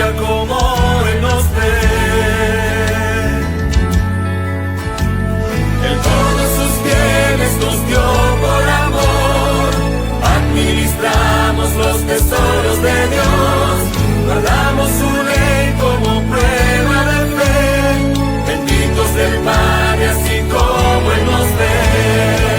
busca como Él nos ve. Él todos sus bienes nos dio por amor. Administramos los tesoros de Dios. Guardamos su ley como prueba de fe. Benditos del Padre, así como Él nos ve.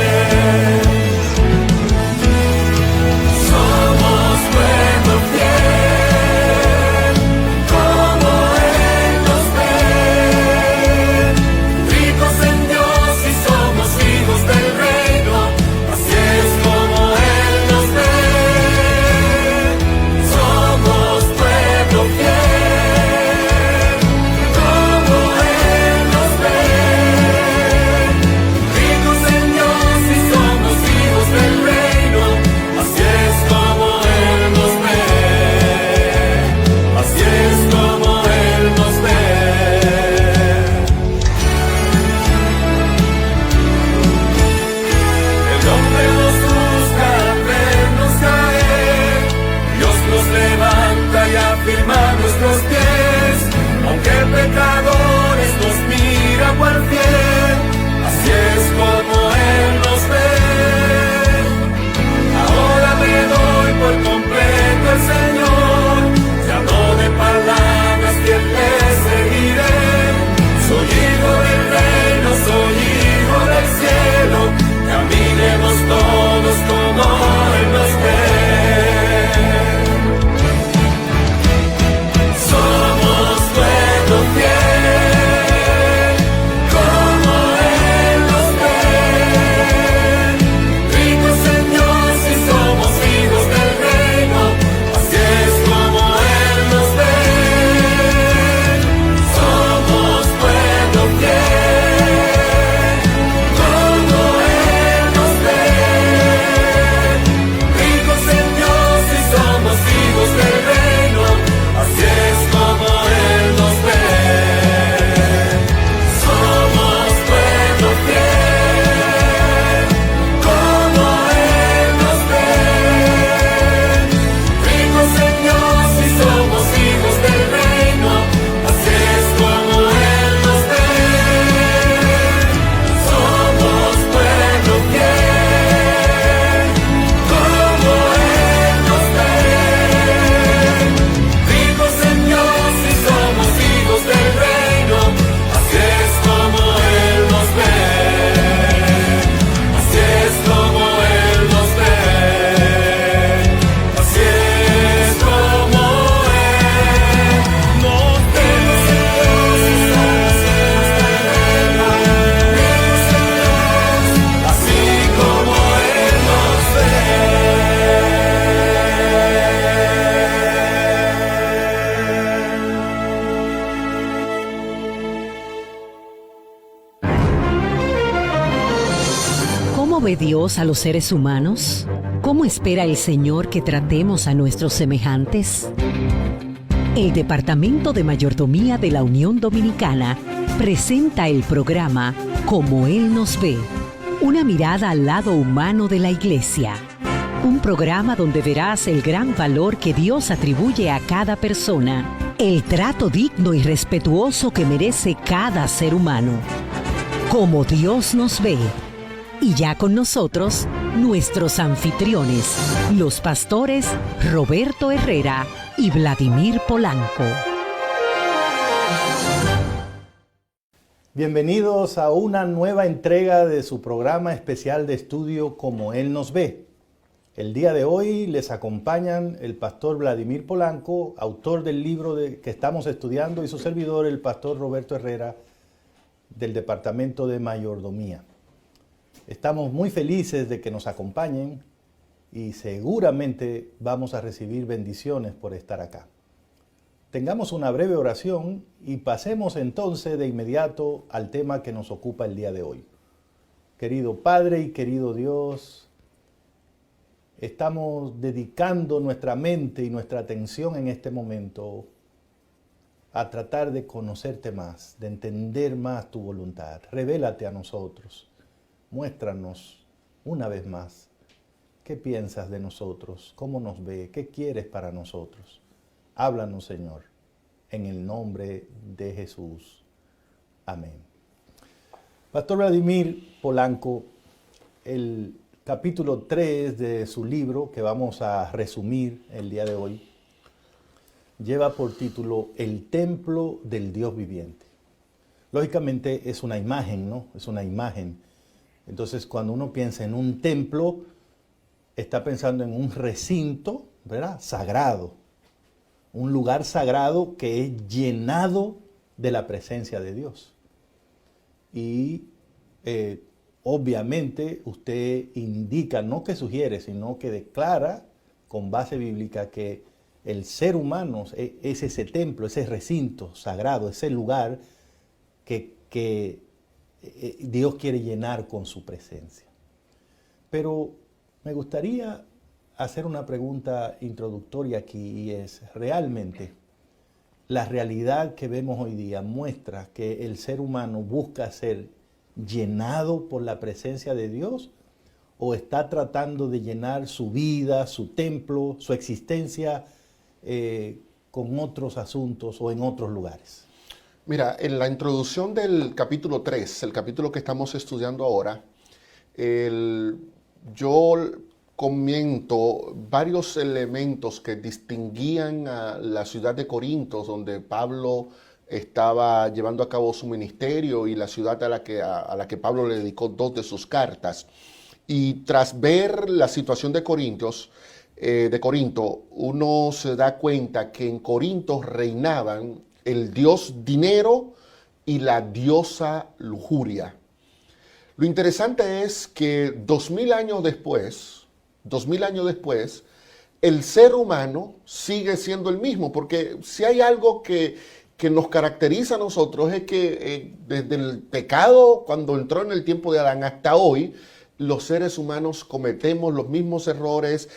ve Dios a los seres humanos? ¿Cómo espera el Señor que tratemos a nuestros semejantes? El Departamento de Mayordomía de la Unión Dominicana presenta el programa Como Él nos ve, una mirada al lado humano de la Iglesia. Un programa donde verás el gran valor que Dios atribuye a cada persona, el trato digno y respetuoso que merece cada ser humano. Como Dios nos ve. Y ya con nosotros, nuestros anfitriones, los pastores Roberto Herrera y Vladimir Polanco. Bienvenidos a una nueva entrega de su programa especial de estudio Como Él nos ve. El día de hoy les acompañan el pastor Vladimir Polanco, autor del libro que estamos estudiando, y su servidor, el pastor Roberto Herrera, del Departamento de Mayordomía. Estamos muy felices de que nos acompañen y seguramente vamos a recibir bendiciones por estar acá. Tengamos una breve oración y pasemos entonces de inmediato al tema que nos ocupa el día de hoy. Querido Padre y querido Dios, estamos dedicando nuestra mente y nuestra atención en este momento a tratar de conocerte más, de entender más tu voluntad. Revélate a nosotros. Muéstranos una vez más qué piensas de nosotros, cómo nos ve, qué quieres para nosotros. Háblanos, Señor. en el nombre de Jesús. Amén. Pastor Vladimir Polanco, el capítulo 3 de su libro, que vamos a resumir el día de hoy, lleva por título El templo del Dios viviente. Lógicamente es una imagen, ¿no? Es una imagen. Entonces, cuando uno piensa en un templo, está pensando en un recinto, ¿verdad? Sagrado. Un lugar sagrado que es llenado de la presencia de Dios. Y obviamente usted indica, no que sugiere, sino que declara con base bíblica que el ser humano es ese templo, ese recinto sagrado, ese lugar que Dios quiere llenar con su presencia. Pero me gustaría hacer una pregunta introductoria aquí, y es, ¿realmente la realidad que vemos hoy día muestra que el ser humano busca ser llenado por la presencia de Dios, o está tratando de llenar su vida, su templo, su existencia con otros asuntos o en otros lugares? Mira, en la introducción del capítulo 3, el capítulo que estamos estudiando ahora, yo comento varios elementos que distinguían a la ciudad de Corinto, donde Pablo estaba llevando a cabo su ministerio, y la ciudad a la que Pablo le dedicó 2 de sus cartas. Y tras ver la situación de Corinto, uno se da cuenta que en Corinto reinaban el dios dinero y la diosa lujuria. Lo interesante es que 2000 años después, el ser humano sigue siendo el mismo, porque si hay algo que nos caracteriza a nosotros es que desde el pecado, cuando entró en el tiempo de Adán hasta hoy, los seres humanos cometemos los mismos errores,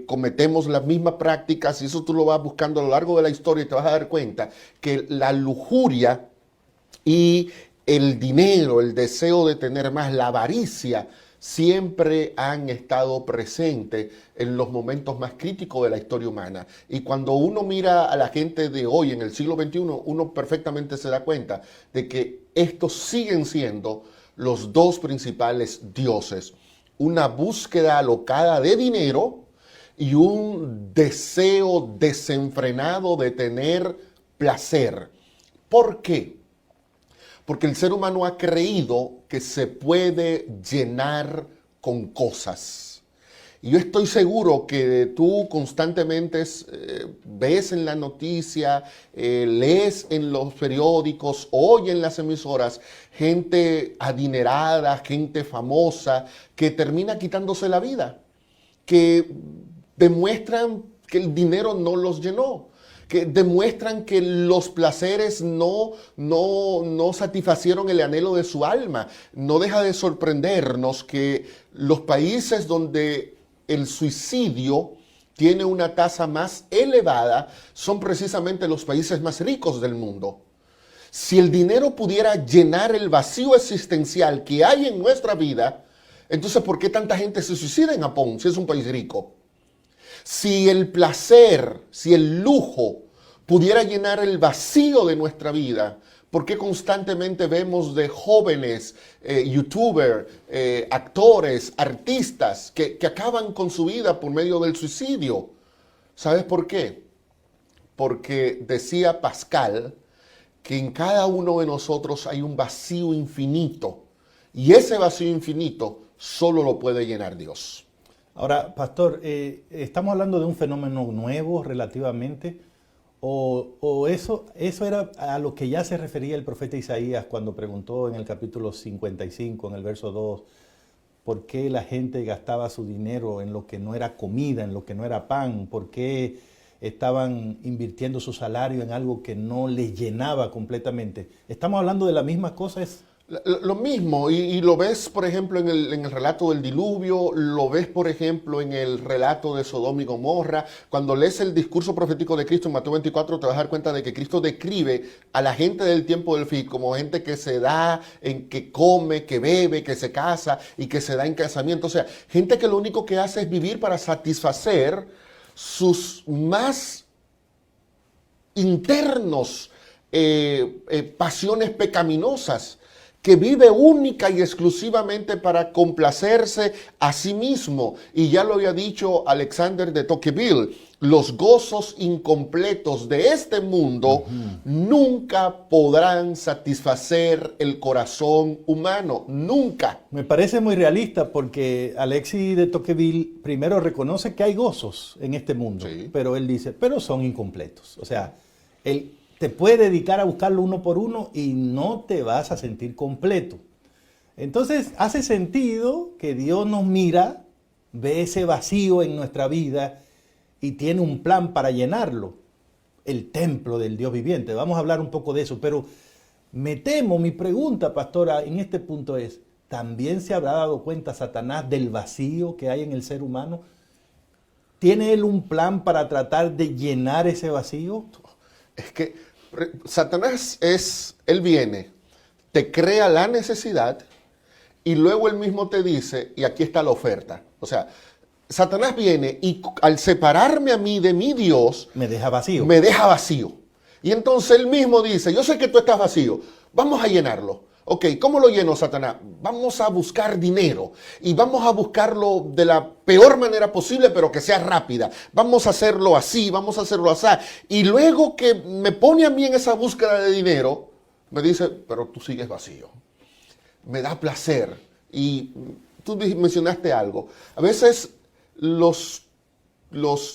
cometemos las mismas prácticas, y eso tú lo vas buscando a lo largo de la historia y te vas a dar cuenta que la lujuria y el dinero, el deseo de tener más, la avaricia, siempre han estado presentes en los momentos más críticos de la historia humana. Y cuando uno mira a la gente de hoy, en el siglo XXI, uno perfectamente se da cuenta de que estos siguen siendo los 2 principales dioses: una búsqueda alocada de dinero y un deseo desenfrenado de tener placer. ¿Por qué? Porque el ser humano ha creído que se puede llenar con cosas. Y yo estoy seguro que tú constantemente ves en la noticia, lees en los periódicos, oyes en las emisoras, gente adinerada, gente famosa, que termina quitándose la vida, que demuestran que el dinero no los llenó, que demuestran que los placeres no satisfacieron el anhelo de su alma. No deja de sorprendernos que los países donde el suicidio tiene una tasa más elevada son precisamente los países más ricos del mundo. Si el dinero pudiera llenar el vacío existencial que hay en nuestra vida, entonces ¿por qué tanta gente se suicida en Japón si es un país rico? Si el placer, si el lujo pudiera llenar el vacío de nuestra vida, ¿por qué constantemente vemos de jóvenes, youtubers, actores, artistas que acaban con su vida por medio del suicidio? ¿Sabes por qué? Porque decía Pascal que en cada uno de nosotros hay un vacío infinito, y ese vacío infinito solo lo puede llenar Dios. Ahora, pastor, ¿estamos hablando de un fenómeno nuevo relativamente? ¿O eso era a lo que ya se refería el profeta Isaías cuando preguntó en el capítulo 55, en el verso 2, por qué la gente gastaba su dinero en lo que no era comida, en lo que no era pan? ¿Por qué estaban invirtiendo su salario en algo que no les llenaba completamente? ¿Estamos hablando de la misma cosa? Lo mismo, y lo ves, por ejemplo, en el relato del diluvio, lo ves, por ejemplo, en el relato de Sodoma y Gomorra. Cuando lees el discurso profético de Cristo en Mateo 24, te vas a dar cuenta de que Cristo describe a la gente del tiempo del fin como gente que se da, que come, que bebe, que se casa y que se da en casamiento. O sea, gente que lo único que hace es vivir para satisfacer sus más internos, pasiones pecaminosas, que vive única y exclusivamente para complacerse a sí mismo. Y ya lo había dicho Alexander de Tocqueville, los gozos incompletos de este mundo nunca podrán satisfacer el corazón humano, nunca. Me parece muy realista porque Alexis de Tocqueville primero reconoce que hay gozos en este mundo, Sí. pero él dice, pero son incompletos. O sea, él te puede dedicar a buscarlo uno por uno y no te vas a sentir completo. Entonces hace sentido que Dios nos mira, ve ese vacío en nuestra vida y tiene un plan para llenarlo. El templo del Dios viviente. Vamos a hablar un poco de eso, pero me temo, mi pregunta, pastora, en este punto es, ¿también se habrá dado cuenta Satanás del vacío que hay en el ser humano? ¿Tiene él un plan para tratar de llenar ese vacío? Es que Satanás él viene, te crea la necesidad y luego él mismo te dice, y aquí está la oferta. O sea, Satanás viene y al separarme a mí de mi Dios, Me deja vacío. me deja vacío. Y entonces él mismo dice, yo sé que tú estás vacío, vamos a llenarlo. Ok, ¿cómo lo lleno Satanás? Vamos a buscar dinero y vamos a buscarlo de la peor manera posible, pero que sea rápida. Vamos a hacerlo así, vamos a hacerlo así. Y luego que me pone a mí en esa búsqueda de dinero, me dice, pero tú sigues vacío. Me da placer. Y tú mencionaste algo. A veces los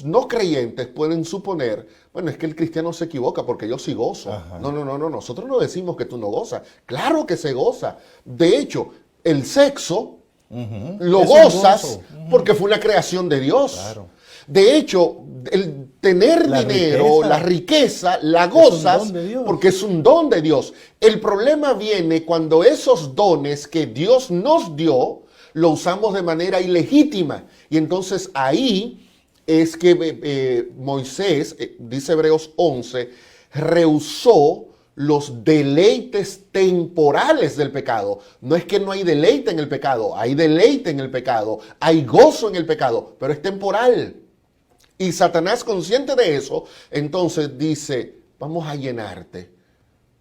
no creyentes pueden suponer, bueno, es que el cristiano se equivoca porque yo sí gozo. Ajá. No, nosotros no decimos que tú no gozas. Claro que se goza. De hecho, el sexo lo Es un gozas gozo. porque fue una creación de Dios. Claro. De hecho, el tener La dinero, riqueza. la riqueza, la un gozas don de Dios. porque es un don de Dios. El problema viene cuando esos dones que Dios nos dio, lo usamos de manera ilegítima. Y entonces ahí es que Moisés, dice Hebreos 11, rehusó los deleites temporales del pecado. No es que no hay deleite en el pecado, hay deleite en el pecado, hay gozo en el pecado, pero es temporal. Y Satanás, consciente de eso, entonces dice, vamos a llenarte,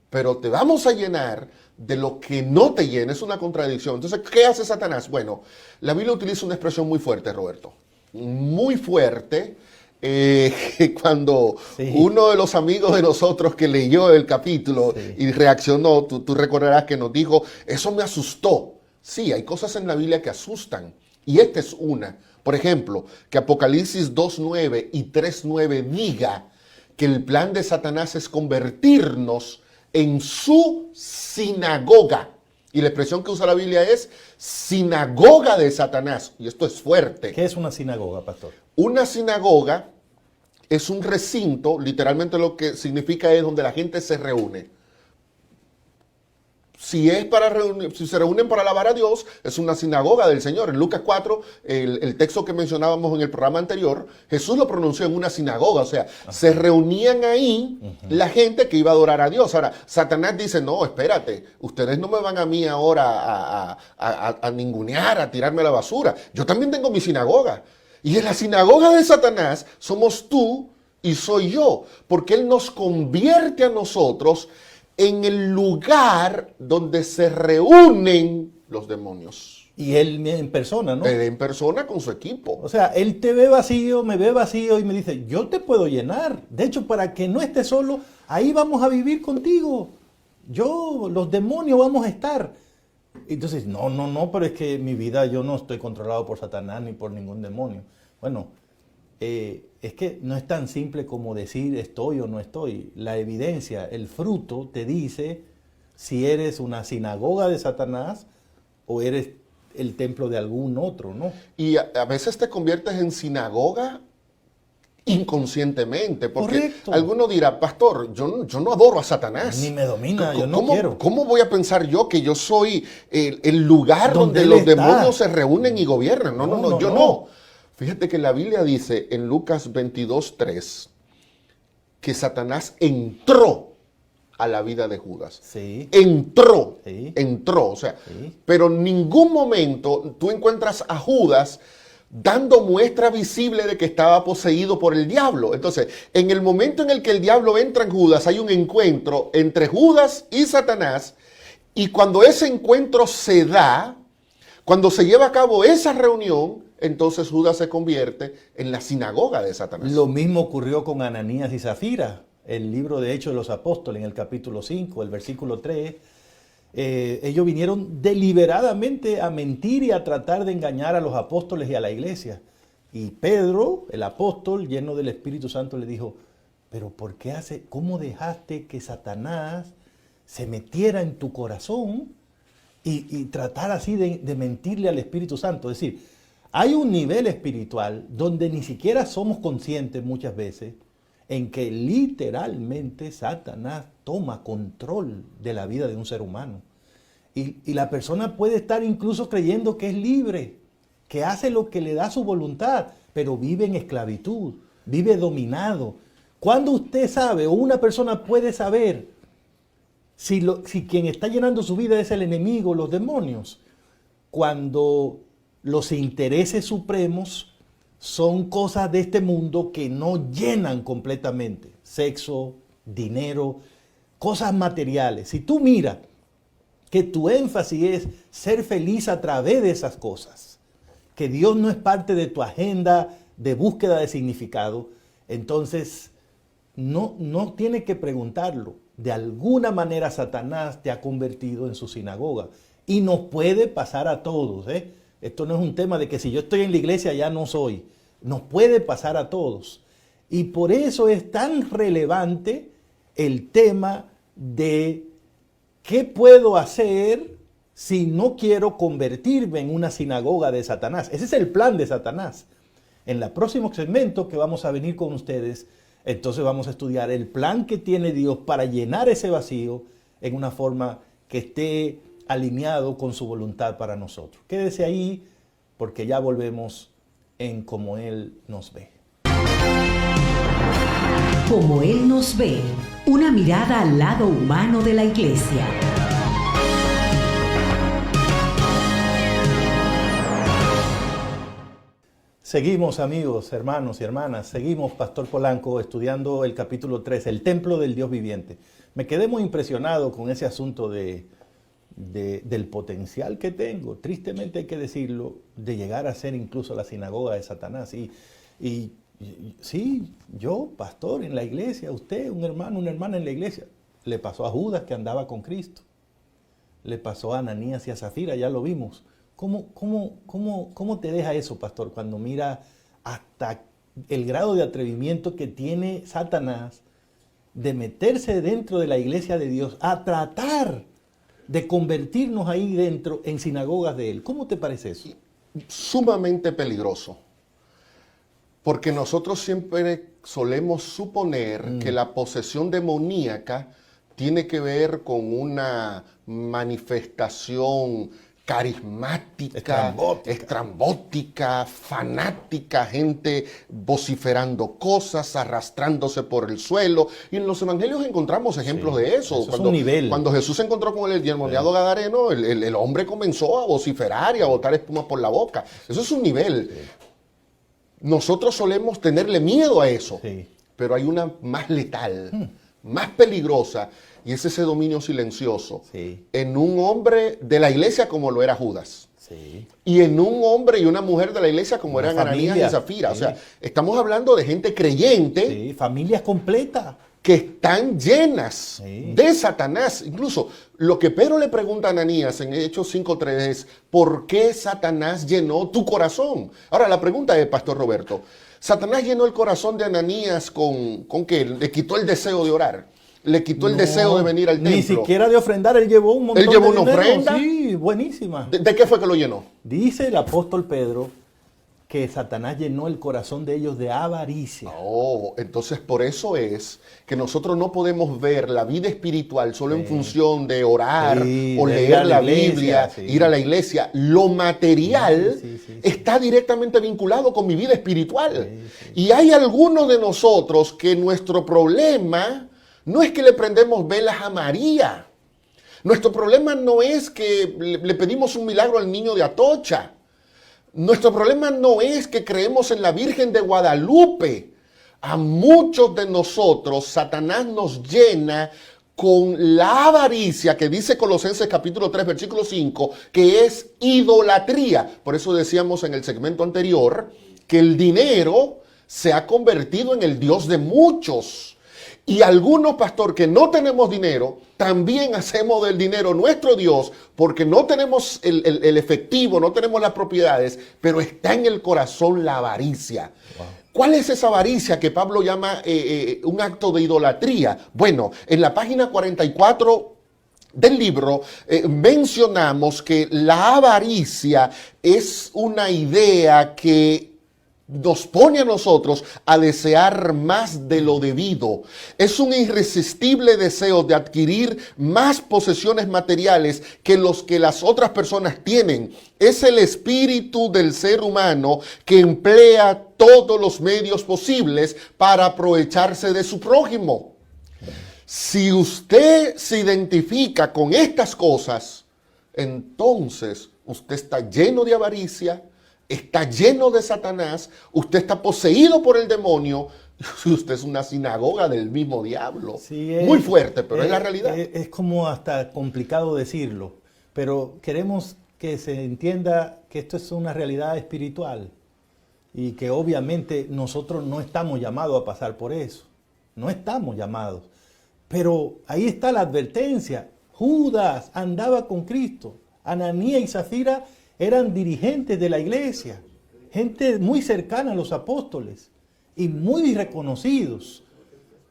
pero te vamos a llenar de lo que no te llena. Es una contradicción. Entonces, ¿qué hace Satanás? Bueno, la Biblia utiliza una expresión muy fuerte, Roberto. Muy fuerte, cuando Sí. uno de los amigos de nosotros que leyó el capítulo Sí. y reaccionó, tú recordarás que nos dijo, eso me asustó. Sí, hay cosas en la Biblia que asustan, y esta es una. Por ejemplo, que Apocalipsis 2.9 y 3.9 diga que el plan de Satanás es convertirnos en su sinagoga. Y la expresión que usa la Biblia es sinagoga de Satanás. Y esto es fuerte. ¿Qué es una sinagoga, pastor? Una sinagoga es un recinto, literalmente lo que significa es donde la gente se reúne. Si se reúnen para alabar a Dios, es una sinagoga del Señor. En Lucas 4, el texto que mencionábamos en el programa anterior, Jesús lo pronunció en una sinagoga. O sea, se reunían ahí la gente que iba a adorar a Dios. Ahora, Satanás dice, no, espérate, ustedes no me van a mí ahora a ningunear, a tirarme a la basura. Yo también tengo mi sinagoga. Y en la sinagoga de Satanás somos tú y soy yo, porque Él nos convierte a nosotros en el lugar donde se reúnen los demonios. Y él en persona, ¿no? En persona con su equipo. O sea, él te ve vacío, me ve vacío y me dice, yo te puedo llenar. De hecho, para que no estés solo, ahí vamos a vivir contigo. Los demonios vamos a estar. Entonces, no, pero es que en mi vida yo no estoy controlado por Satanás ni por ningún demonio. Bueno, es que no es tan simple como decir estoy o no estoy. La evidencia, el fruto te dice si eres una sinagoga de Satanás o eres el templo de algún otro, ¿no? Y a veces te conviertes en sinagoga inconscientemente, porque Correcto. alguno dirá, pastor, yo no adoro a Satanás. Ni me domina, yo no ¿Cómo, quiero. ¿Cómo voy a pensar yo que yo soy el lugar Donde donde él los está. demonios se reúnen y gobiernan? No, yo no. no. Fíjate que la Biblia dice en Lucas 22:3 que Satanás entró a la vida de Judas. Sí. Entró, Sí. entró, o sea, Sí. pero en ningún momento tú encuentras a Judas dando muestra visible de que estaba poseído por el diablo. Entonces, en el momento en el que el diablo entra en Judas, hay un encuentro entre Judas y Satanás, y cuando ese encuentro se da, cuando se lleva a cabo esa reunión, entonces Judas se convierte en la sinagoga de Satanás. Lo mismo ocurrió con Ananías y Zafira. El libro de Hechos de los Apóstoles, en el capítulo 5, el versículo 3, ellos vinieron deliberadamente a mentir y a tratar de engañar a los apóstoles y a la iglesia. Y Pedro, el apóstol, lleno del Espíritu Santo, le dijo, pero ¿cómo dejaste que Satanás se metiera en tu corazón y tratar así de mentirle al Espíritu Santo? Es decir, hay un nivel espiritual donde ni siquiera somos conscientes muchas veces en que literalmente Satanás toma control de la vida de un ser humano. Y la persona puede estar incluso creyendo que es libre, que hace lo que le da su voluntad, pero vive en esclavitud, vive dominado. ¿Cuándo usted sabe, o una persona puede saber, si quien está llenando su vida es el enemigo, los demonios? Cuando los intereses supremos son cosas de este mundo que no llenan completamente. Sexo, dinero, cosas materiales. Si tú miras que tu énfasis es ser feliz a través de esas cosas, que Dios no es parte de tu agenda de búsqueda de significado, entonces no tienes que preguntarlo. De alguna manera Satanás te ha convertido en su sinagoga. Y nos puede pasar a todos, ¿eh? Esto no es un tema de que si yo estoy en la iglesia ya no soy. Nos puede pasar a todos. Y por eso es tan relevante el tema de qué puedo hacer si no quiero convertirme en una sinagoga de Satanás. Ese es el plan de Satanás. En el próximo segmento que vamos a venir con ustedes, entonces vamos a estudiar el plan que tiene Dios para llenar ese vacío en una forma que esté alineado con su voluntad para nosotros. Quédese ahí porque ya volvemos en Como Él nos ve. Como Él nos ve, una mirada al lado humano de la iglesia. Seguimos, amigos, hermanos y hermanas, seguimos, Pastor Polanco, estudiando el capítulo 3, el templo del Dios viviente. Me quedé muy impresionado con ese asunto del potencial que tengo, tristemente hay que decirlo, de llegar a ser incluso la sinagoga de Satanás. Y sí, yo, pastor, en la iglesia, usted, un hermano, una hermana en la iglesia, le pasó a Judas que andaba con Cristo, le pasó a Ananías y a Zafira, ya lo vimos. ¿Cómo te deja eso, pastor, cuando mira hasta el grado de atrevimiento que tiene Satanás de meterse dentro de la iglesia de Dios a tratar de convertirnos ahí dentro en sinagogas de Él? ¿Cómo te parece eso? Sumamente peligroso, porque nosotros siempre solemos suponer que la posesión demoníaca tiene que ver con una manifestación carismática, estrambótica, fanática, gente vociferando cosas, arrastrándose por el suelo. Y en los evangelios encontramos ejemplos de eso. Es un nivel. Cuando Jesús se encontró con el endemoniado gadareno, el hombre comenzó a vociferar y a botar espuma por la boca. Eso es un nivel. Nosotros solemos tenerle miedo a eso, pero hay una más letal, más peligrosa, y es ese dominio silencioso en un hombre de la iglesia como lo era Judas. Y en un hombre y una mujer de la iglesia como eran Ananías y Zafira. O sea, estamos hablando de gente creyente. Familias completas. Que están llenas de Satanás. Incluso lo que Pedro le pregunta a Ananías en Hechos 5:3 es, ¿por qué Satanás llenó tu corazón? Ahora, la pregunta es, Pastor Roberto, ¿Satanás llenó el corazón de Ananías con qué? ¿Le quitó el deseo de orar? ¿Le quitó el deseo de venir al templo? Ni siquiera de ofrendar, él llevó un montón de dinero. ¿Él llevó una ofrenda? Sí, buenísima. ¿De qué fue que lo llenó? Dice el apóstol Pedro que Satanás llenó el corazón de ellos de avaricia. Oh, entonces por eso es que nosotros no podemos ver la vida espiritual solo en función de orar o leer la Biblia, ir a la iglesia. Lo material está directamente vinculado con mi vida espiritual. Y hay algunos de nosotros que nuestro problema no es que le prendemos velas a María. Nuestro problema no es que le pedimos un milagro al niño de Atocha. Nuestro problema no es que creemos en la Virgen de Guadalupe. A muchos de nosotros Satanás nos llena con la avaricia que dice Colosenses capítulo 3 versículo 5, que es idolatría. Por eso decíamos en el segmento anterior que el dinero se ha convertido en el Dios de muchos. Y algunos, pastor, que no tenemos dinero, también hacemos del dinero nuestro Dios, porque no tenemos el efectivo, no tenemos las propiedades, pero está en el corazón la avaricia. Wow. ¿Cuál es esa avaricia que Pablo llama un acto de idolatría? Bueno, en la página 44 del libro mencionamos que la avaricia es una idea que nos pone a nosotros a desear más de lo debido. Es un irresistible deseo de adquirir más posesiones materiales que los que las otras personas tienen. Es el espíritu del ser humano que emplea todos los medios posibles para aprovecharse de su prójimo. Si usted se identifica con estas cosas, entonces usted está lleno de avaricia, está lleno de Satanás, usted está poseído por el demonio, usted es una sinagoga del mismo diablo. Sí, muy fuerte, pero es la realidad. Es como hasta complicado decirlo, pero queremos que se entienda que esto es una realidad espiritual y que obviamente nosotros no estamos llamados a pasar por eso, no estamos llamados. Pero ahí está la advertencia. Judas andaba con Cristo, Ananías y Zafira eran dirigentes de la iglesia, gente muy cercana a los apóstoles y muy reconocidos.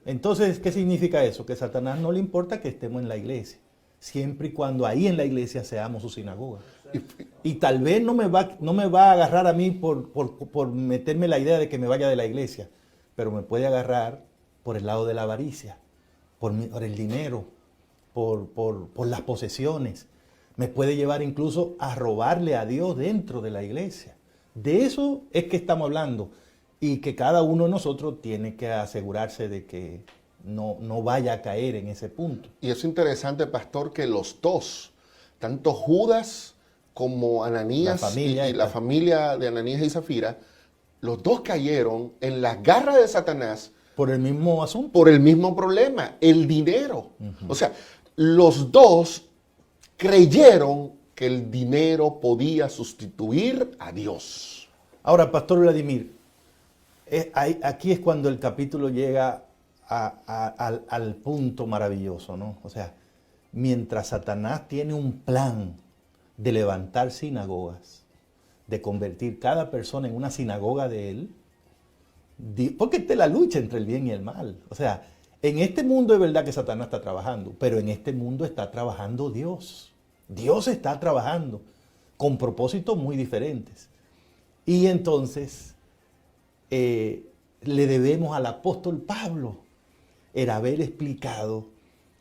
Entonces, ¿qué significa eso? Que a Satanás no le importa que estemos en la iglesia, siempre y cuando ahí en la iglesia seamos su sinagoga. Y tal vez no me va a agarrar a mí por meterme la idea de que me vaya de la iglesia, pero me puede agarrar por el lado de la avaricia, por el dinero, por las posesiones. Me puede llevar incluso a robarle a Dios dentro de la iglesia. De eso es que estamos hablando. Y que cada uno de nosotros tiene que asegurarse de que no vaya a caer en ese punto. Y es interesante, pastor, que los dos, tanto Judas como Ananías y la familia de Ananías y Zafira, los dos cayeron en las garras de Satanás. Por el mismo asunto. Por el mismo problema, el dinero. O sea, los dos creyeron que el dinero podía sustituir a Dios. Ahora, Pastor Vladimir, aquí es cuando el capítulo llega al punto maravilloso, ¿no? O sea, mientras Satanás tiene un plan de levantar sinagogas, de convertir cada persona en una sinagoga de él, porque esta es la lucha entre el bien y el mal. O sea, en este mundo es verdad que Satanás está trabajando, pero en este mundo está trabajando Dios. Dios está trabajando con propósitos muy diferentes. Y entonces le debemos al apóstol Pablo el haber explicado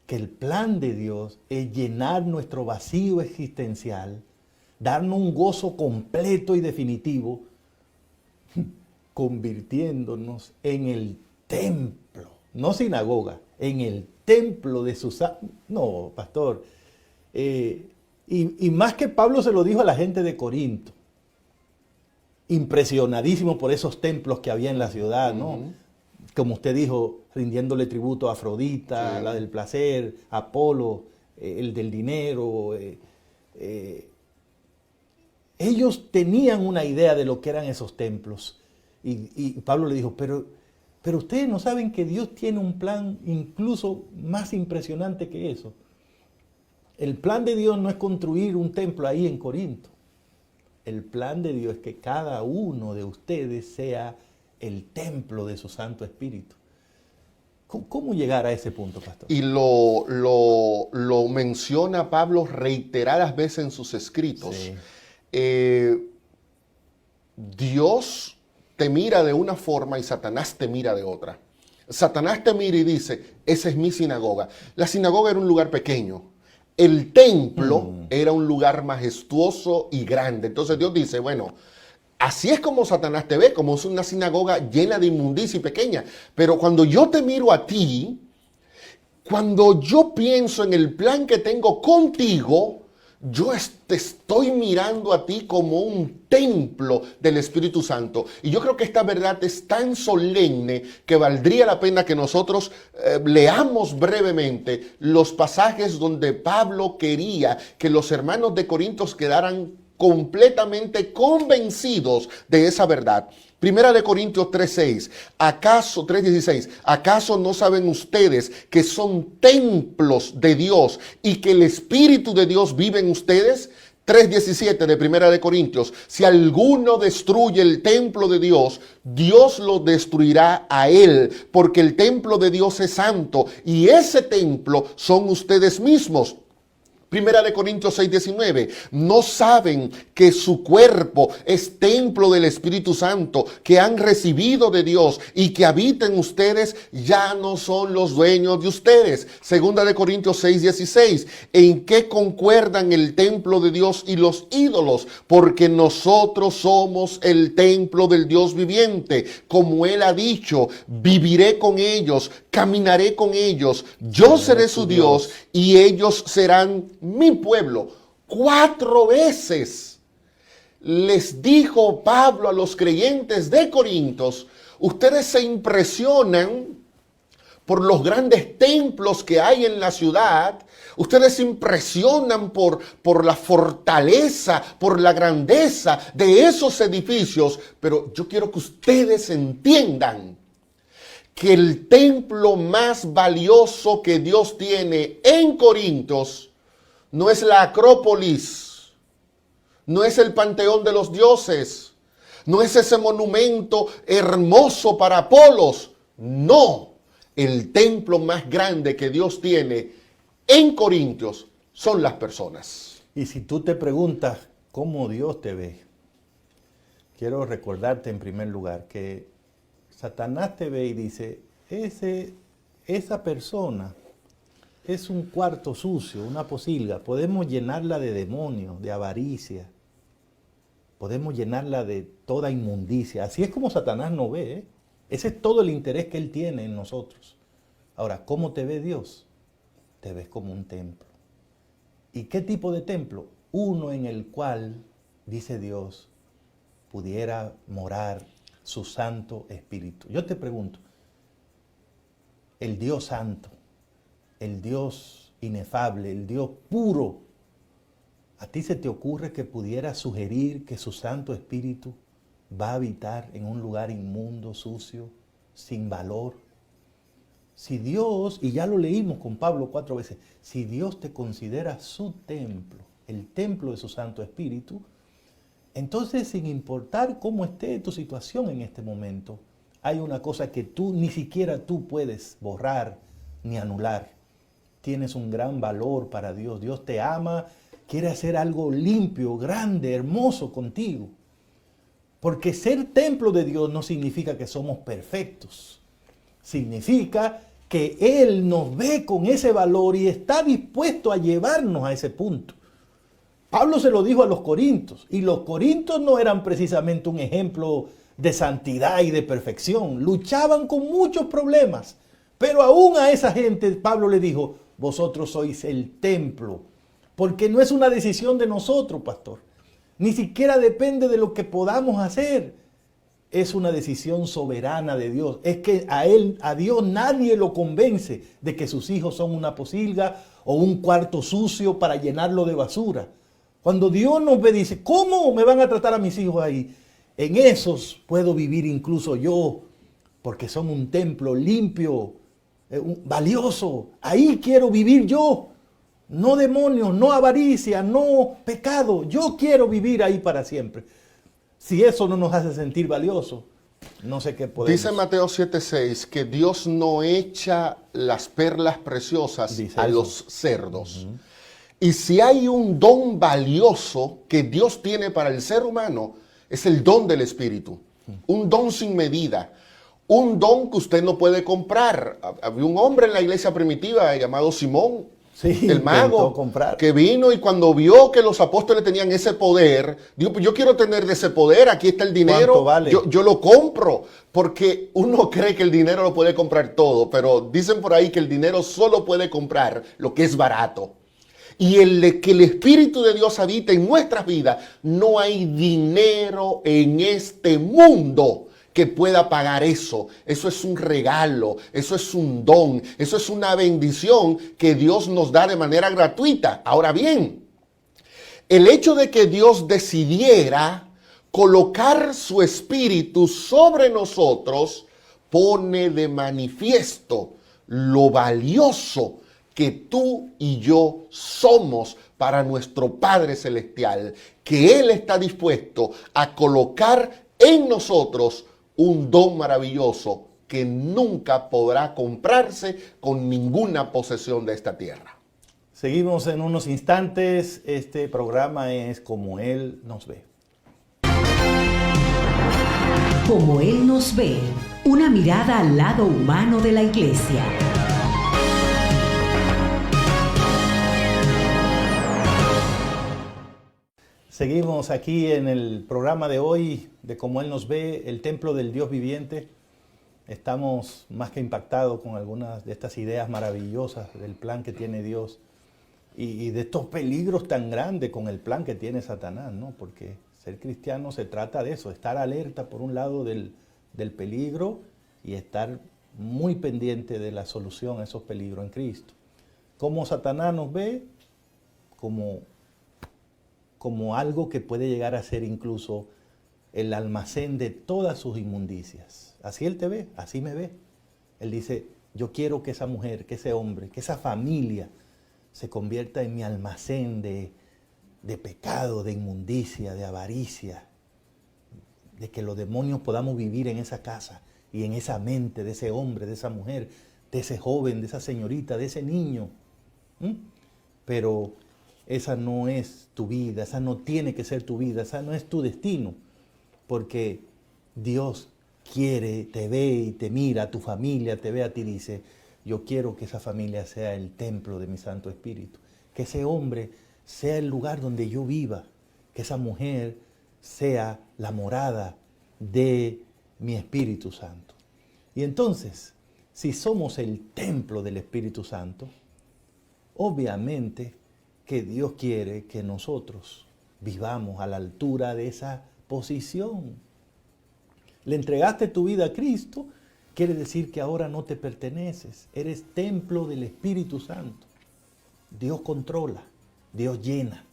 que el plan de Dios es llenar nuestro vacío existencial, darnos un gozo completo y definitivo, convirtiéndonos en el templo, no sinagoga, en el templo de su santo. No, pastor. Y más que Pablo se lo dijo a la gente de Corinto, impresionadísimo por esos templos que había en la ciudad, ¿no? Como usted dijo, rindiéndole tributo a Afrodita, la del placer, a Apolo, el del dinero. Ellos tenían una idea de lo que eran esos templos. Y Pablo le dijo, pero ustedes no saben que Dios tiene un plan incluso más impresionante que eso. El plan de Dios no es construir un templo ahí en Corinto. El plan de Dios es que cada uno de ustedes sea el templo de su Santo Espíritu. ¿Cómo llegar a ese punto, pastor? Y lo menciona Pablo reiteradas veces en sus escritos. Sí. Dios te mira de una forma y Satanás te mira de otra. Satanás te mira y dice, esa es mi sinagoga. La sinagoga era un lugar pequeño. El templo era un lugar majestuoso y grande. Entonces Dios dice, bueno, así es como Satanás te ve, como es una sinagoga llena de inmundicia y pequeña. Pero cuando yo te miro a ti, cuando yo pienso en el plan que tengo contigo, yo te estoy mirando a ti como un templo del Espíritu Santo. Y yo creo que esta verdad es tan solemne que valdría la pena que nosotros leamos brevemente los pasajes donde Pablo quería que los hermanos de Corintios quedaran completamente convencidos de esa verdad. Primera de Corintios 3:16, ¿acaso no saben ustedes que son templos de Dios y que el Espíritu de Dios vive en ustedes? 3:17 de Primera de Corintios, si alguno destruye el templo de Dios, Dios lo destruirá a él, porque el templo de Dios es santo y ese templo son ustedes mismos. Primera de Corintios 6:19, ¿no saben que su cuerpo es templo del Espíritu Santo que han recibido de Dios y que habita en ustedes? Ya no son los dueños de ustedes. Segunda de Corintios 6:16, ¿en qué concuerdan el templo de Dios y los ídolos? Porque nosotros somos el templo del Dios viviente. Como Él ha dicho, viviré con ellos, caminaré con ellos, yo seré su Dios y ellos serán mi pueblo. 4 veces les dijo Pablo a los creyentes de Corintios, ustedes se impresionan por los grandes templos que hay en la ciudad, ustedes se impresionan por la fortaleza, por la grandeza de esos edificios, pero yo quiero que ustedes entiendan que el templo más valioso que Dios tiene en Corintios no es la Acrópolis, no es el Panteón de los Dioses, no es ese monumento hermoso para Apolos. No, el templo más grande que Dios tiene en Corintios son las personas. Y si tú te preguntas cómo Dios te ve, quiero recordarte en primer lugar que Satanás te ve y dice, esa persona es un cuarto sucio, una posilga. Podemos llenarla de demonios, de avaricia. Podemos llenarla de toda inmundicia. Así es como Satanás nos ve, ¿eh? Ese es todo el interés que él tiene en nosotros. Ahora, ¿cómo te ve Dios? Te ves como un templo. ¿Y qué tipo de templo? Uno en el cual, dice Dios, pudiera morar su Santo Espíritu. Yo te pregunto, el Dios Santo, el Dios inefable, el Dios puro, ¿a ti se te ocurre que pudiera sugerir que su Santo Espíritu va a habitar en un lugar inmundo, sucio, sin valor? Si Dios, y ya lo leímos con Pablo 4 veces, si Dios te considera su templo, el templo de su Santo Espíritu, entonces sin importar cómo esté tu situación en este momento, hay una cosa que ni siquiera tú puedes borrar ni anular. Tienes un gran valor para Dios. Dios te ama, quiere hacer algo limpio, grande, hermoso contigo. Porque ser templo de Dios no significa que somos perfectos. Significa que Él nos ve con ese valor y está dispuesto a llevarnos a ese punto. Pablo se lo dijo a los corintios, y los corintios no eran precisamente un ejemplo de santidad y de perfección. Luchaban con muchos problemas, pero aún a esa gente Pablo le dijo, vosotros sois el templo, porque no es una decisión de nosotros, pastor. Ni siquiera depende de lo que podamos hacer. Es una decisión soberana de Dios. Es que a Dios nadie lo convence de que sus hijos son una posilga o un cuarto sucio para llenarlo de basura. Cuando Dios nos ve, dice, ¿cómo me van a tratar a mis hijos ahí? En esos puedo vivir incluso yo, porque son un templo limpio, valioso. Ahí quiero vivir yo. No demonios, no avaricia, no pecado. Yo quiero vivir ahí para siempre. Si eso no nos hace sentir valiosos, no sé qué podemos. Dice Mateo 7:6 que Dios no echa las perlas preciosas a los cerdos. Y si hay un don valioso que Dios tiene para el ser humano, es el don del Espíritu. Un don sin medida. Un don que usted no puede comprar. Había un hombre en la iglesia primitiva llamado Simón, el mago, que vino y cuando vio que los apóstoles tenían ese poder, dijo, pues yo quiero tener de ese poder, aquí está el dinero, ¿cuánto vale? yo lo compro, porque uno cree que el dinero lo puede comprar todo, pero dicen por ahí que el dinero solo puede comprar lo que es barato. y que el Espíritu de Dios habita en nuestras vidas, no hay dinero en este mundo que pueda pagar eso. Eso es un regalo, eso es un don, eso es una bendición que Dios nos da de manera gratuita. Ahora bien, el hecho de que Dios decidiera colocar su Espíritu sobre nosotros pone de manifiesto lo valioso que tú y yo somos para nuestro Padre Celestial, que Él está dispuesto a colocar en nosotros un don maravilloso que nunca podrá comprarse con ninguna posesión de esta tierra. Seguimos en unos instantes. Este programa es Como Él nos ve. Como Él nos ve, una mirada al lado humano de la iglesia. Seguimos aquí en el programa de hoy de Como Él nos ve, el templo del Dios viviente. Estamos más que impactados con algunas de estas ideas maravillosas del plan que tiene Dios y de estos peligros tan grandes con el plan que tiene Satanás, ¿no? Porque ser cristiano se trata de eso, estar alerta por un lado del peligro y estar muy pendiente de la solución a esos peligros en Cristo. Como Satanás nos ve como algo que puede llegar a ser incluso el almacén de todas sus inmundicias. Así Él te ve, así me ve. Él dice, yo quiero que esa mujer, que ese hombre, que esa familia se convierta en mi almacén de pecado, de inmundicia, de avaricia, de que los demonios podamos vivir en esa casa y en esa mente de ese hombre, de esa mujer, de ese joven, de esa señorita, de ese niño. Pero esa no es tu vida, esa no tiene que ser tu vida, esa no es tu destino, porque Dios quiere, te ve y te mira, a tu familia te ve a ti y dice, yo quiero que esa familia sea el templo de mi Santo Espíritu, que ese hombre sea el lugar donde yo viva, que esa mujer sea la morada de mi Espíritu Santo. Y entonces, si somos el templo del Espíritu Santo, obviamente que Dios quiere que nosotros vivamos a la altura de esa posición. Le entregaste tu vida a Cristo, quiere decir que ahora no te perteneces, eres templo del Espíritu Santo. Dios controla, Dios llena.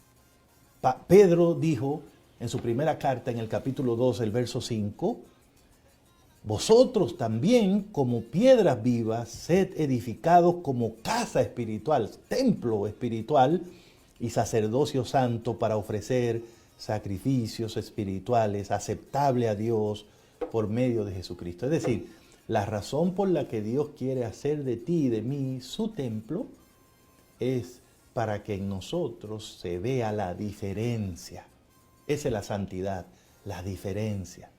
Pedro dijo en su primera carta, en el capítulo 2, el verso 5, vosotros también, como piedras vivas, sed edificados como casa espiritual, templo espiritual y sacerdocio santo para ofrecer sacrificios espirituales aceptables a Dios por medio de Jesucristo. Es decir, la razón por la que Dios quiere hacer de ti y de mí su templo es para que en nosotros se vea la diferencia. Esa es la santidad, la diferencia.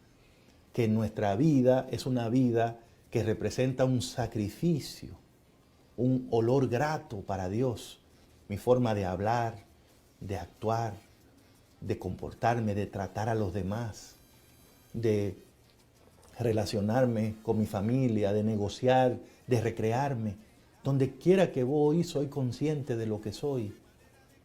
Que nuestra vida es una vida que representa un sacrificio, un olor grato para Dios. Mi forma de hablar, de actuar, de comportarme, de tratar a los demás, de relacionarme con mi familia, de negociar, de recrearme. Donde quiera que voy, soy consciente de lo que soy.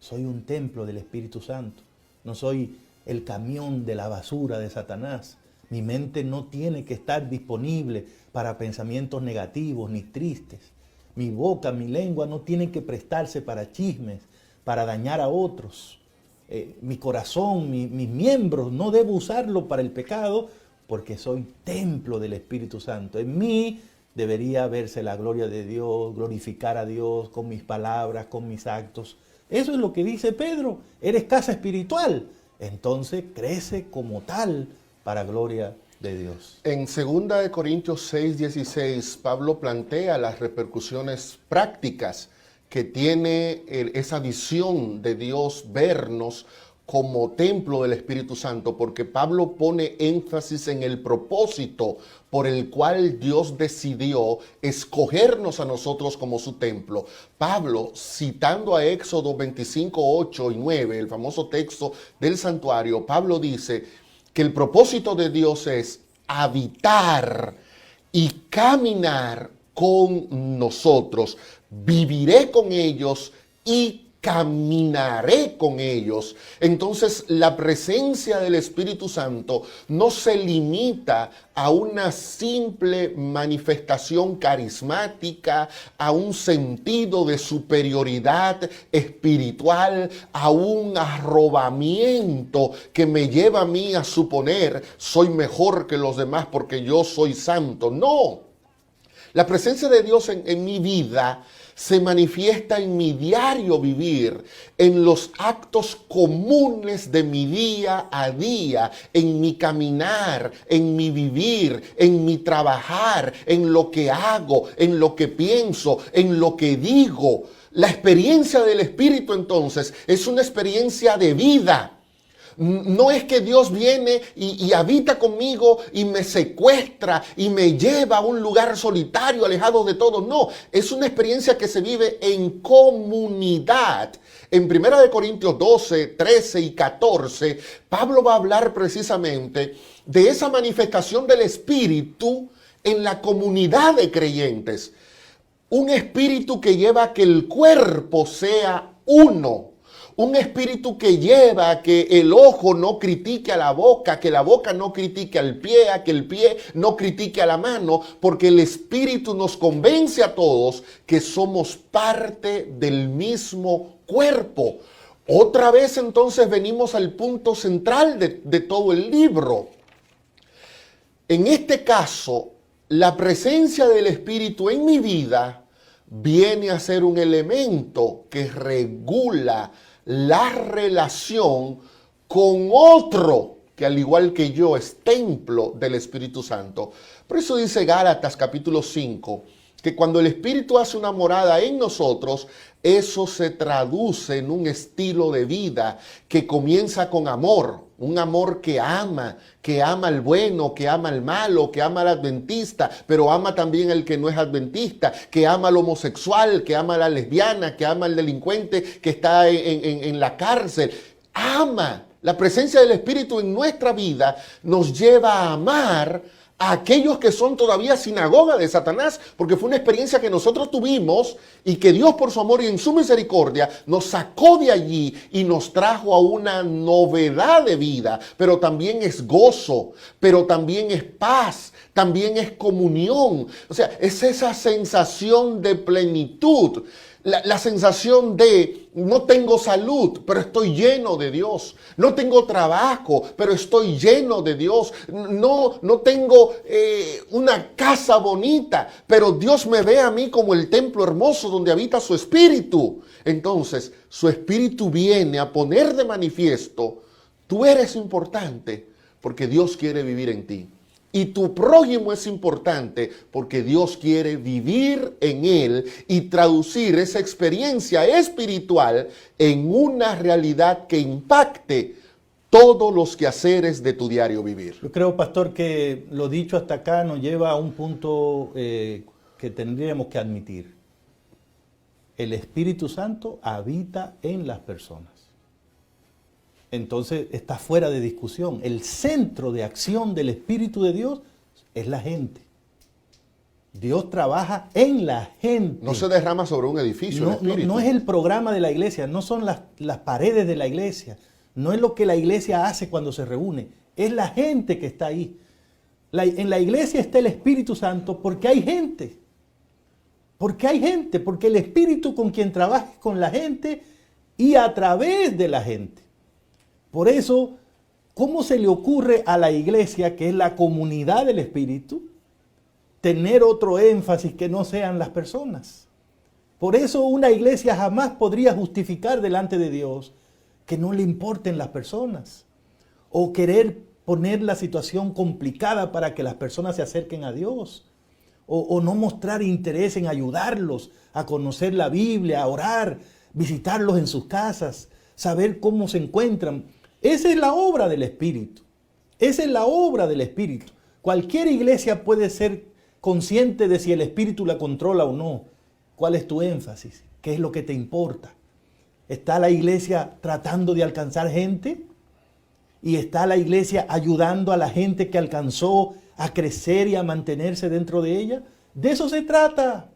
Soy un templo del Espíritu Santo. No soy el camión de la basura de Satanás. Mi mente no tiene que estar disponible para pensamientos negativos ni tristes. Mi boca, mi lengua no tienen que prestarse para chismes, para dañar a otros. Mi corazón, mis miembros, no debo usarlo para el pecado porque soy templo del Espíritu Santo. En mí debería verse la gloria de Dios, glorificar a Dios con mis palabras, con mis actos. Eso es lo que dice Pedro. Eres casa espiritual. Entonces crece como tal para gloria de Dios. En 2 Corintios 6:16, Pablo plantea las repercusiones prácticas que tiene esa visión de Dios vernos como templo del Espíritu Santo, porque Pablo pone énfasis en el propósito por el cual Dios decidió escogernos a nosotros como su templo. Pablo, citando a Éxodo 25:8 y 9, el famoso texto del santuario, Pablo dice que el propósito de Dios es habitar y caminar con nosotros. Viviré con ellos y caminaré con ellos. Entonces la presencia del Espíritu Santo no se limita a una simple manifestación carismática, a un sentido de superioridad espiritual, a un arrobamiento que me lleva a mí a suponer soy mejor que los demás porque yo soy santo. No, la presencia de Dios en mi vida se manifiesta en mi diario vivir, en los actos comunes de mi día a día, en mi caminar, en mi vivir, en mi trabajar, en lo que hago, en lo que pienso, en lo que digo. La experiencia del Espíritu entonces es una experiencia de vida. No es que Dios viene y habita conmigo y me secuestra y me lleva a un lugar solitario, alejado de todos. No, es una experiencia que se vive en comunidad. En 1 Corintios 12, 13 y 14, Pablo va a hablar precisamente de esa manifestación del Espíritu en la comunidad de creyentes. Un espíritu que lleva a que el cuerpo sea uno. Un espíritu que lleva a que el ojo no critique a la boca, que la boca no critique al pie, a que el pie no critique a la mano, porque el espíritu nos convence a todos que somos parte del mismo cuerpo. Otra vez entonces venimos al punto central de todo el libro. En este caso, la presencia del Espíritu en mi vida viene a ser un elemento que regula la relación con otro que al igual que yo es templo del Espíritu Santo. Por eso dice Gálatas capítulo 5, que cuando el Espíritu hace una morada en nosotros, eso se traduce en un estilo de vida que comienza con amor, un amor que ama al bueno, que ama al malo, que ama al adventista, pero ama también al que no es adventista, que ama al homosexual, que ama a la lesbiana, que ama al delincuente que está en la cárcel. Ama. La presencia del Espíritu en nuestra vida nos lleva a amar a aquellos que son todavía sinagoga de Satanás, porque fue una experiencia que nosotros tuvimos y que Dios por su amor y en su misericordia nos sacó de allí y nos trajo a una novedad de vida, pero también es gozo, pero también es paz, también es comunión. O sea, es esa sensación de plenitud. La sensación de no tengo salud, pero estoy lleno de Dios. No tengo trabajo, pero estoy lleno de Dios. No tengo una casa bonita, pero Dios me ve a mí como el templo hermoso donde habita su Espíritu. Entonces, su Espíritu viene a poner de manifiesto, tú eres importante porque Dios quiere vivir en ti. Y tu prójimo es importante porque Dios quiere vivir en él y traducir esa experiencia espiritual en una realidad que impacte todos los quehaceres de tu diario vivir. Yo creo, pastor, que lo dicho hasta acá nos lleva a un punto que tendríamos que admitir. El Espíritu Santo habita en las personas. Entonces está fuera de discusión. El centro de acción del Espíritu de Dios es la gente. Dios trabaja en la gente. No se derrama sobre un edificio. No es el programa de la iglesia, no son las paredes de la iglesia, no es lo que la iglesia hace cuando se reúne, es la gente que está ahí. En la iglesia está el Espíritu Santo porque hay gente. Porque hay gente, porque el Espíritu con quien trabaja es con la gente y a través de la gente. Por eso, ¿cómo se le ocurre a la iglesia, que es la comunidad del Espíritu, tener otro énfasis que no sean las personas? Por eso una iglesia jamás podría justificar delante de Dios que no le importen las personas o querer poner la situación complicada para que las personas se acerquen a Dios o no mostrar interés en ayudarlos a conocer la Biblia, a orar, visitarlos en sus casas, saber cómo se encuentran. Esa es la obra del Espíritu. Esa es la obra del Espíritu. Cualquier iglesia puede ser consciente de si el Espíritu la controla o no. ¿Cuál es tu énfasis? ¿Qué es lo que te importa? ¿Está la iglesia tratando de alcanzar gente? ¿Y está la iglesia ayudando a la gente que alcanzó a crecer y a mantenerse dentro de ella? De eso se trata.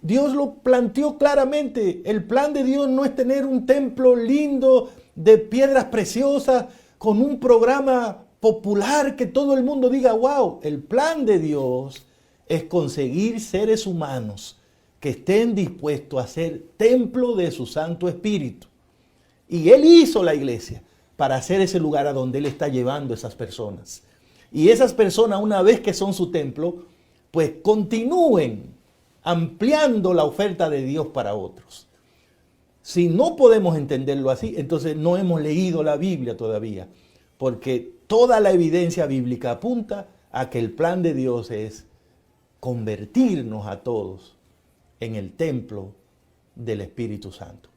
Dios lo planteó claramente. El plan de Dios no es tener un templo lindo de piedras preciosas con un programa popular que todo el mundo diga, wow. El plan de Dios es conseguir seres humanos que estén dispuestos a ser templo de su Santo Espíritu. Y Él hizo la iglesia para hacer ese lugar a donde Él está llevando a esas personas. Y esas personas, una vez que son su templo, pues continúen ampliando la oferta de Dios para otros. Si no podemos entenderlo así, entonces no hemos leído la Biblia todavía, porque toda la evidencia bíblica apunta a que el plan de Dios es convertirnos a todos en el templo del Espíritu Santo.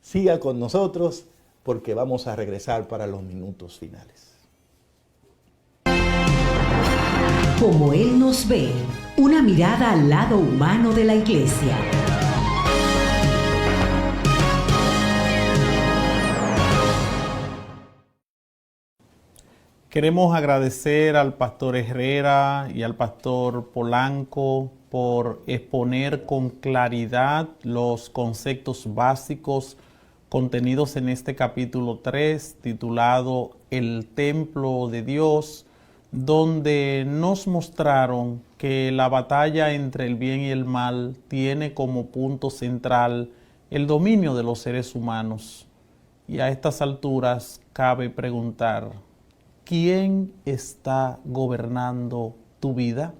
Siga con nosotros porque vamos a regresar para los minutos finales. Como Él nos ve, una mirada al lado humano de la iglesia. Queremos agradecer al pastor Herrera y al pastor Polanco por exponer con claridad los conceptos básicos contenidos en este capítulo 3, titulado El Templo de Dios, donde nos mostraron que la batalla entre el bien y el mal tiene como punto central el dominio de los seres humanos. Y a estas alturas cabe preguntar, ¿quién está gobernando tu vida?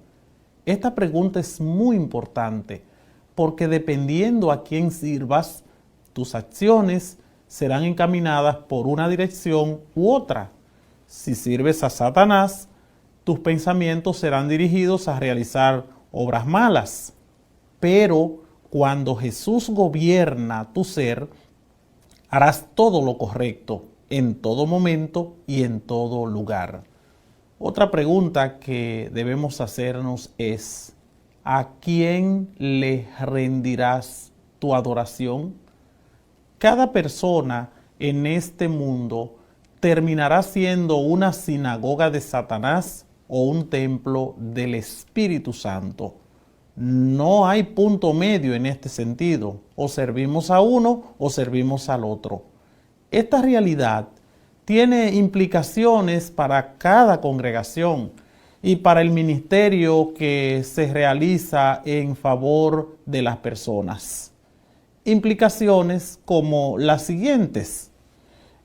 Esta pregunta es muy importante porque dependiendo a quién sirvas, tus acciones serán encaminadas por una dirección u otra. Si sirves a Satanás, tus pensamientos serán dirigidos a realizar obras malas. Pero cuando Jesús gobierna tu ser, harás todo lo correcto en todo momento y en todo lugar. Otra pregunta que debemos hacernos es, ¿a quién le rendirás tu adoración? Cada persona en este mundo terminará siendo una sinagoga de Satanás o un templo del Espíritu Santo. No hay punto medio en este sentido. O servimos a uno o servimos al otro. Esta realidad tiene implicaciones para cada congregación y para el ministerio que se realiza en favor de las personas. Implicaciones como las siguientes.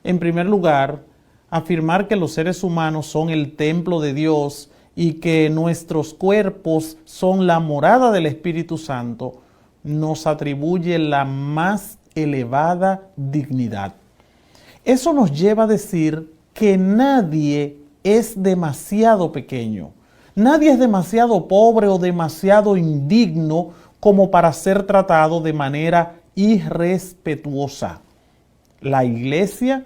En primer lugar, afirmar que los seres humanos son el templo de Dios y que nuestros cuerpos son la morada del Espíritu Santo nos atribuye la más elevada dignidad. Eso nos lleva a decir que nadie es demasiado pequeño, nadie es demasiado pobre o demasiado indigno como para ser tratado de manera irrespetuosa. La iglesia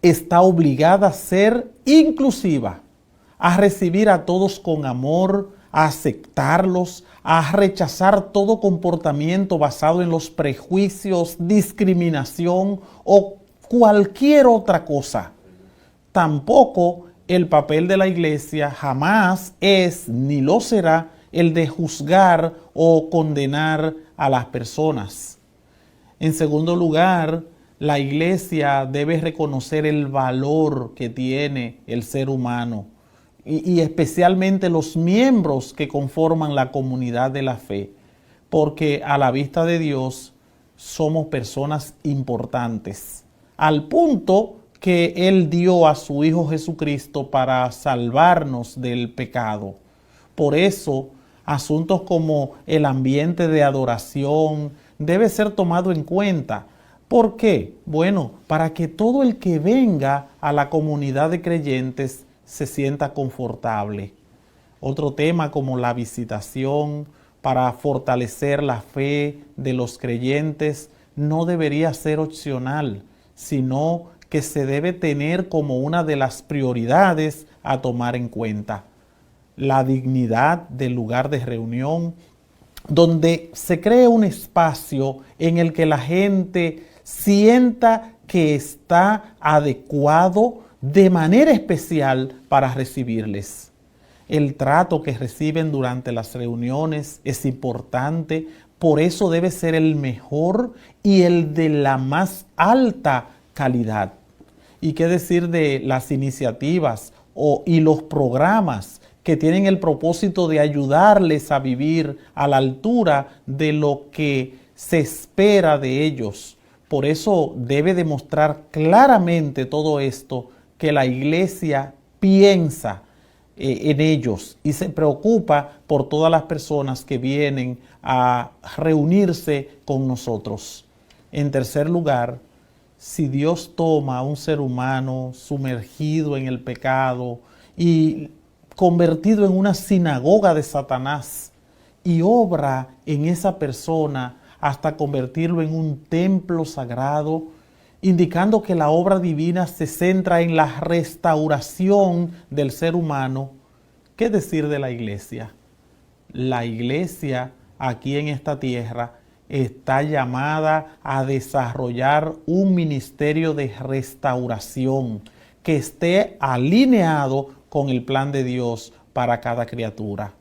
está obligada a ser inclusiva, a recibir a todos con amor, a aceptarlos, a rechazar todo comportamiento basado en los prejuicios, discriminación o cualquier otra cosa. Tampoco el papel de la iglesia jamás es ni lo será el de juzgar o condenar a las personas. En segundo lugar, la iglesia debe reconocer el valor que tiene el ser humano y especialmente los miembros que conforman la comunidad de la fe, porque a la vista de Dios somos personas importantes, al punto que Él dio a su Hijo Jesucristo para salvarnos del pecado. Por eso, asuntos como el ambiente de adoración debe ser tomado en cuenta. ¿Por qué? Bueno, para que todo el que venga a la comunidad de creyentes se sienta confortable. Otro tema como la visitación para fortalecer la fe de los creyentes no debería ser opcional, sino que se debe tener como una de las prioridades a tomar en cuenta. La dignidad del lugar de reunión, donde se cree un espacio en el que la gente sienta que está adecuado de manera especial para recibirles. El trato que reciben durante las reuniones es importante, por eso debe ser el mejor y el de la más alta calidad. ¿Y qué decir de las iniciativas y los programas que tienen el propósito de ayudarles a vivir a la altura de lo que se espera de ellos? Por eso debe demostrar claramente todo esto que la iglesia piensa en ellos y se preocupa por todas las personas que vienen a reunirse con nosotros. En tercer lugar, si Dios toma a un ser humano sumergido en el pecado y convertido en una sinagoga de Satanás y obra en esa persona hasta convertirlo en un templo sagrado, indicando que la obra divina se centra en la restauración del ser humano, ¿qué decir de la iglesia? La iglesia aquí en esta tierra está llamada a desarrollar un ministerio de restauración que esté alineado con el plan de Dios para cada criatura.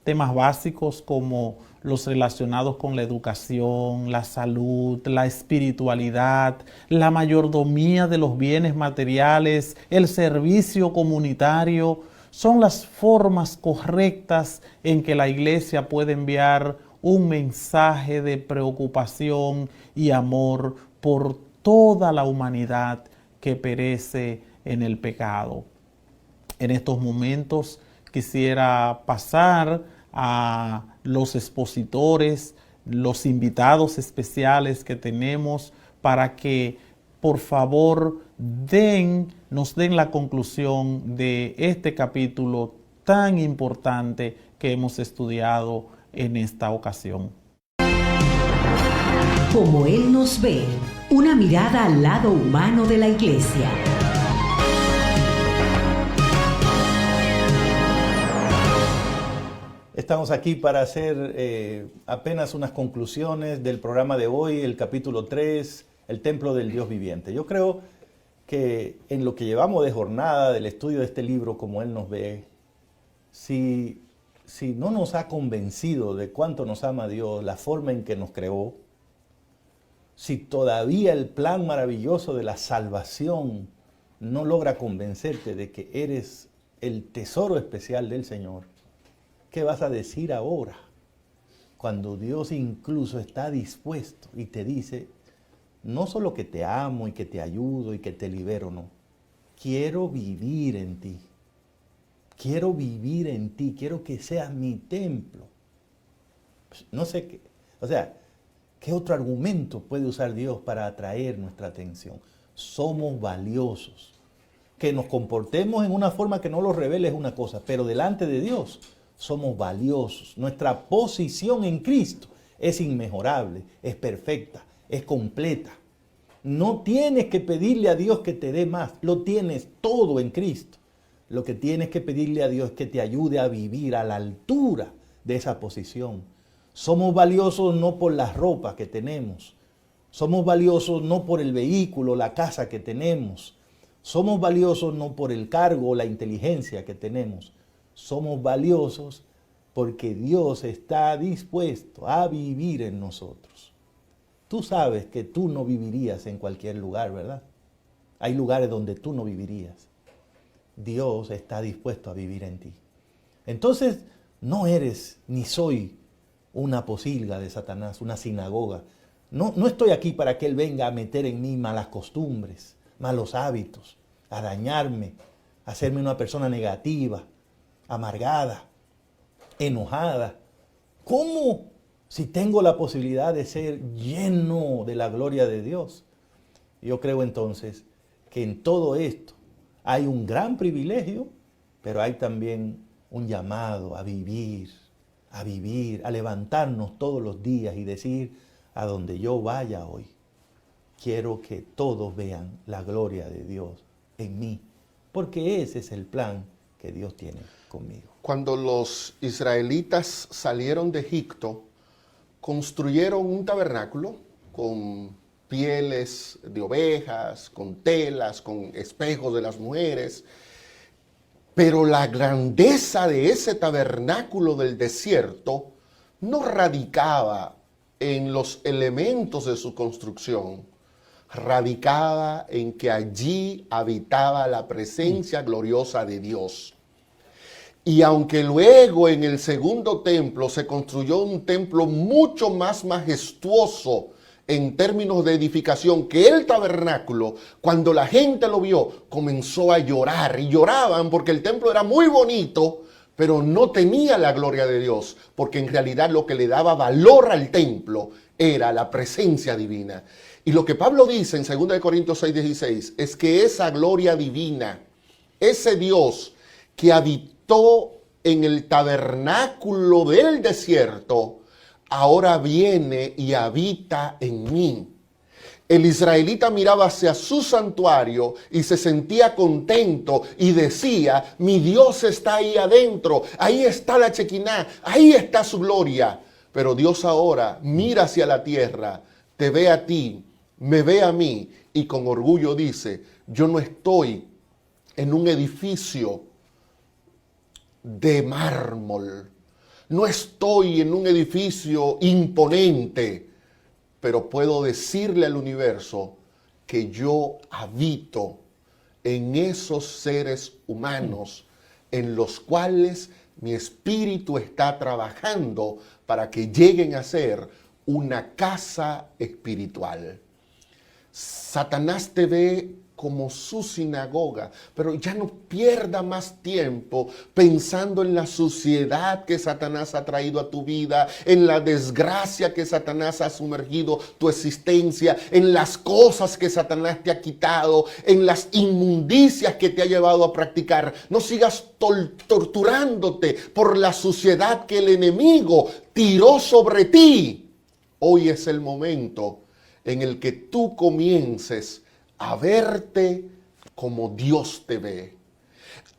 Temas básicos como los relacionados con la educación, la salud, la espiritualidad, la mayordomía de los bienes materiales, el servicio comunitario, son las formas correctas en que la iglesia puede enviar un mensaje de preocupación y amor por toda la humanidad que perece en el pecado. En estos momentos quisiera pasar a los expositores, los invitados especiales que tenemos para que por favor nos den la conclusión de este capítulo tan importante que hemos estudiado en esta ocasión. Como Él nos ve, una mirada al lado humano de la iglesia. Estamos aquí para hacer apenas unas conclusiones del programa de hoy, el capítulo 3, el templo del Dios viviente. Yo creo que en lo que llevamos de jornada del estudio de este libro, como Él nos ve, si no nos ha convencido de cuánto nos ama Dios, la forma en que nos creó, si todavía el plan maravilloso de la salvación no logra convencerte de que eres el tesoro especial del Señor, ¿qué vas a decir ahora? Cuando Dios incluso está dispuesto y te dice, no solo que te amo y que te ayudo y que te libero, no. Quiero vivir en ti. Quiero vivir en ti. Quiero que seas mi templo. Pues no sé qué. O sea, ¿qué otro argumento puede usar Dios para atraer nuestra atención? Somos valiosos. Que nos comportemos en una forma que no lo revele es una cosa, pero delante de Dios somos valiosos. Nuestra posición en Cristo es inmejorable, es perfecta, es completa. No tienes que pedirle a Dios que te dé más, lo tienes todo en Cristo. Lo que tienes que pedirle a Dios es que te ayude a vivir a la altura de esa posición. Somos valiosos no por las ropas que tenemos, somos valiosos no por el vehículo, la casa que tenemos, somos valiosos no por el cargo o la inteligencia que tenemos. Somos valiosos porque Dios está dispuesto a vivir en nosotros. Tú sabes que tú no vivirías en cualquier lugar, ¿verdad? Hay lugares donde tú no vivirías. Dios está dispuesto a vivir en ti. Entonces, no eres ni soy una posilga de Satanás, una sinagoga. No estoy aquí para que Él venga a meter en mí malas costumbres, malos hábitos, a dañarme, a hacerme una persona negativa, amargada, enojada. ¿Cómo? Si tengo la posibilidad de ser lleno de la gloria de Dios. Yo creo entonces que en todo esto hay un gran privilegio, pero hay también un llamado a vivir, a levantarnos todos los días y decir, a donde yo vaya hoy, quiero que todos vean la gloria de Dios en mí, porque ese es el plan que Dios tiene conmigo. Cuando los israelitas salieron de Egipto, construyeron un tabernáculo con pieles de ovejas, con telas, con espejos de las mujeres. Pero la grandeza de ese tabernáculo del desierto no radicaba en los elementos de su construcción, radicaba en que allí habitaba la presencia gloriosa de Dios. Y aunque luego en el segundo templo se construyó un templo mucho más majestuoso en términos de edificación que el tabernáculo, cuando la gente lo vio, comenzó a llorar. Y lloraban porque el templo era muy bonito, pero no tenía la gloria de Dios, porque en realidad lo que le daba valor al templo era la presencia divina. Y lo que Pablo dice en 2 Corintios 6:16 es que esa gloria divina, ese Dios que habitó en el tabernáculo del desierto, ahora viene y habita en mí. El israelita miraba hacia su santuario y se sentía contento y decía, mi Dios está ahí adentro, ahí está la Chequiná, ahí está su gloria. Pero Dios ahora mira hacia la tierra, te ve a ti, me ve a mí y con orgullo dice, yo no estoy en un edificio de mármol, no estoy en un edificio imponente, pero puedo decirle al universo que yo habito en esos seres humanos en los cuales mi espíritu está trabajando para que lleguen a ser una casa espiritual. Satanás te ve como su sinagoga, pero ya no pierda más tiempo pensando en la suciedad que Satanás ha traído a tu vida, en la desgracia que Satanás ha sumergido tu existencia, en las cosas que Satanás te ha quitado, en las inmundicias que te ha llevado a practicar. No sigas torturándote por la suciedad que el enemigo tiró sobre ti. Hoy es el momento en el que tú comiences a verte como Dios te ve,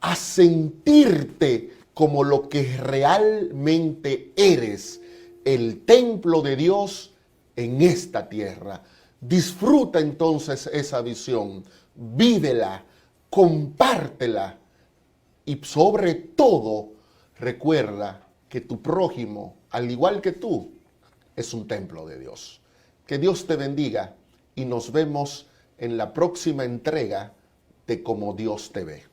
a sentirte como lo que realmente eres, el templo de Dios en esta tierra. Disfruta entonces esa visión, vívela, compártela y sobre todo recuerda que tu prójimo, al igual que tú, es un templo de Dios. Que Dios te bendiga y nos vemos en la próxima entrega de Como Dios te ve.